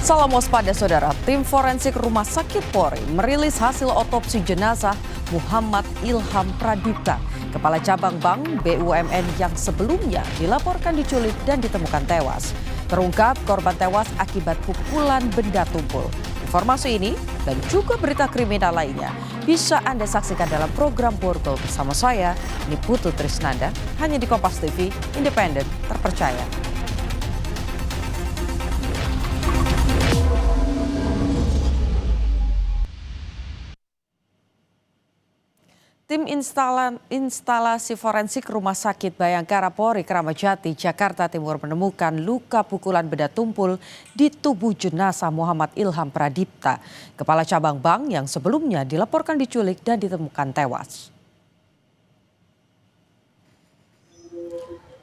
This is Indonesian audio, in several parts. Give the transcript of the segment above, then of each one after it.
Salam waspada saudara, tim forensik Rumah Sakit Polri merilis hasil otopsi jenazah Muhammad Ilham Pradipta, Kepala Cabang Bank BUMN yang sebelumnya dilaporkan diculik dan ditemukan tewas. Terungkap korban tewas akibat pukulan benda tumpul. Informasi ini dan juga berita kriminal lainnya bisa Anda saksikan dalam program Borgol bersama saya, Niputu Trisnanda, hanya di Kompas TV, independen, terpercaya. Tim instalasi forensik Rumah Sakit Bayangkara Polri Kramat Jati, Jakarta Timur menemukan luka pukulan benda tumpul di tubuh jenazah Muhammad Ilham Pradipta, Kepala Cabang Bank yang sebelumnya dilaporkan diculik dan ditemukan tewas.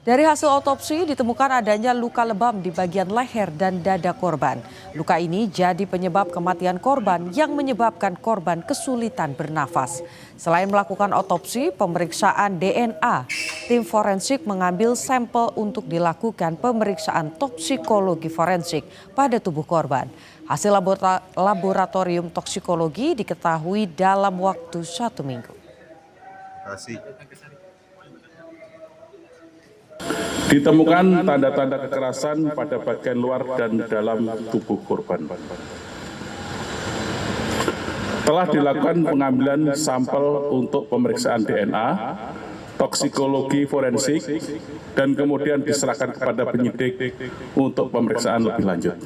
Dari hasil otopsi ditemukan adanya luka lebam di bagian leher dan dada korban. Luka ini jadi penyebab kematian korban yang menyebabkan korban kesulitan bernafas. Selain melakukan otopsi, pemeriksaan DNA, tim forensik mengambil sampel untuk dilakukan pemeriksaan toksikologi forensik pada tubuh korban. Hasil laboratorium toksikologi diketahui dalam waktu 1 minggu. Ditemukan tanda-tanda kekerasan pada bagian luar dan dalam tubuh korban. Telah dilakukan pengambilan sampel untuk pemeriksaan DNA, toksikologi forensik, dan kemudian diserahkan kepada penyidik untuk pemeriksaan lebih lanjut.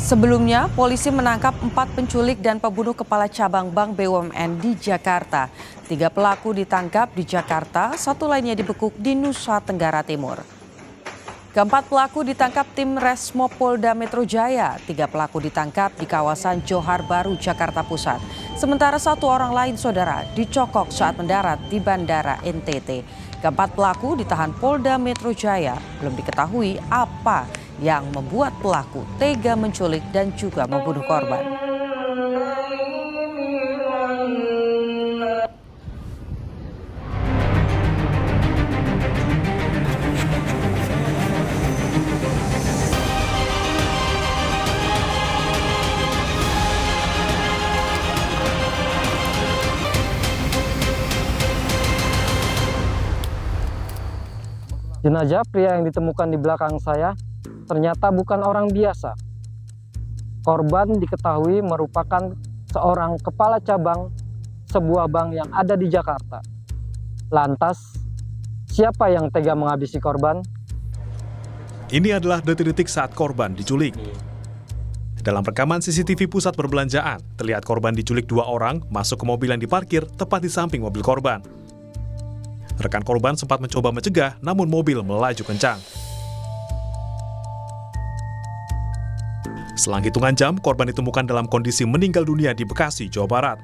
Sebelumnya, polisi menangkap 4 penculik dan pembunuh Kepala Cabang Bank BUMN di Jakarta. 3 pelaku ditangkap di Jakarta, 1 lainnya dibekuk di Nusa Tenggara Timur. Keempat pelaku ditangkap tim Resmo Polda Metro Jaya. 3 pelaku ditangkap di kawasan Johar Baru, Jakarta Pusat. Sementara 1 orang lain saudara dicokok saat mendarat di Bandara NTT. Keempat pelaku ditahan Polda Metro Jaya. Belum diketahui apa yang membuat pelaku tega menculik dan juga membunuh korban. Jenazah pria yang ditemukan di belakang saya ternyata bukan orang biasa. Korban diketahui merupakan seorang kepala cabang sebuah bank yang ada di Jakarta. Lantas, siapa yang tega menghabisi korban? Ini adalah detik-detik saat korban diculik. Dalam rekaman CCTV pusat perbelanjaan, terlihat korban diculik 2 orang masuk ke mobil yang diparkir tepat di samping mobil korban. Rekan korban sempat mencoba mencegah, namun mobil melaju kencang. Selang hitungan jam, korban ditemukan dalam kondisi meninggal dunia di Bekasi, Jawa Barat.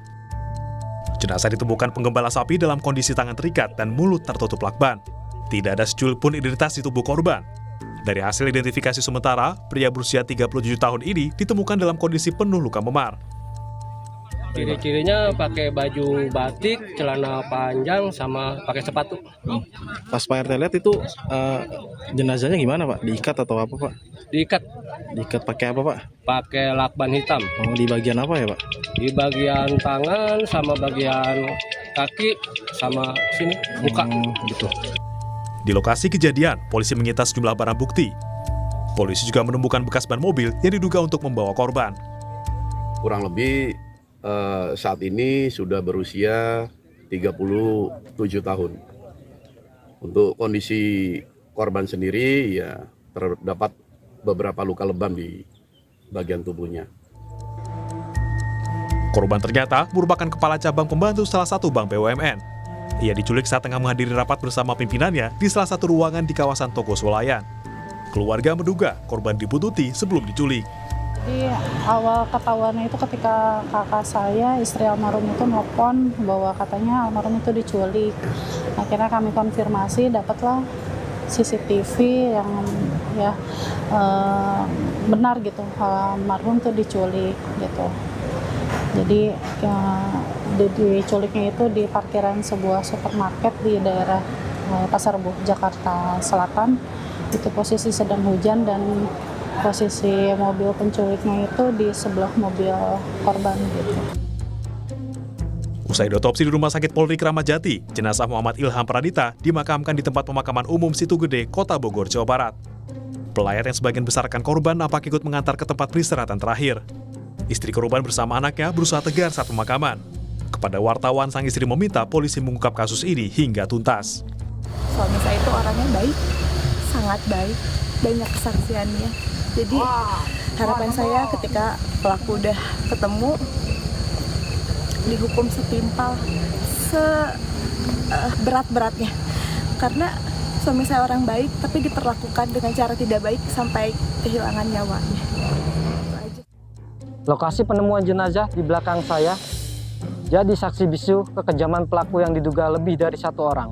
Jenazah ditemukan penggembala sapi dalam kondisi tangan terikat dan mulut tertutup lakban. Tidak ada secuil pun identitas di tubuh korban. Dari hasil identifikasi sementara, pria berusia 37 tahun ini ditemukan dalam kondisi penuh luka memar. Ciri-cirinya pakai baju batik, celana panjang, sama pakai sepatu. Pas Pak RT lihat itu jenazahnya gimana Pak? Diikat atau apa Pak? Diikat. Diikat pakai apa Pak? Pakai lakban hitam. Oh, di bagian apa ya Pak? Di bagian tangan, sama bagian kaki, sama sini, muka. Gitu. Di lokasi kejadian, polisi menyita sejumlah barang bukti. Polisi juga menemukan bekas ban mobil yang diduga untuk membawa korban. Kurang lebih saat ini sudah berusia 37 tahun. Untuk kondisi korban sendiri ya terdapat beberapa luka lebam di bagian tubuhnya. Korban ternyata merupakan kepala cabang pembantu salah satu bank BUMN. Ia diculik saat tengah menghadiri rapat bersama pimpinannya di salah satu ruangan di kawasan Toko Swalayan. Keluarga menduga korban dibuntuti sebelum diculik. Di awal ketahuannya itu ketika kakak saya, istri almarhum itu nelpon bahwa katanya almarhum itu diculik. Akhirnya kami konfirmasi, dapatlah CCTV yang benar gitu, almarhum itu diculik gitu. Jadi Diculiknya itu di parkiran sebuah supermarket di daerah Pasar Rebo, Jakarta Selatan. Itu posisi sedang hujan dan posisi mobil penculiknya itu di sebelah mobil korban gitu. Usai diotopsi di Rumah Sakit Polri Kramat Jati, jenazah Muhammad Ilham Pradita dimakamkan di tempat pemakaman umum Situ Gede, Kota Bogor, Jawa Barat. Pelayat yang sebagian besar rekan korban nampak ikut mengantar ke tempat peristirahatan terakhir. Istri korban bersama anaknya berusaha tegar saat pemakaman. Kepada wartawan, sang istri meminta polisi mengungkap kasus ini hingga tuntas. Suami saya itu orangnya baik, sangat baik, banyak kesaksiannya. Jadi harapan saya ketika pelaku udah ketemu, dihukum setimpal, seberat-beratnya. Karena suami saya orang baik, tapi diperlakukan dengan cara tidak baik sampai kehilangan nyawanya. Lokasi penemuan jenazah di belakang saya jadi saksi bisu kekejaman pelaku yang diduga lebih dari 1 orang.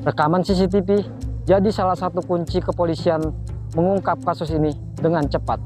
Rekaman CCTV jadi salah satu kunci kepolisian mengungkap kasus ini dengan cepat.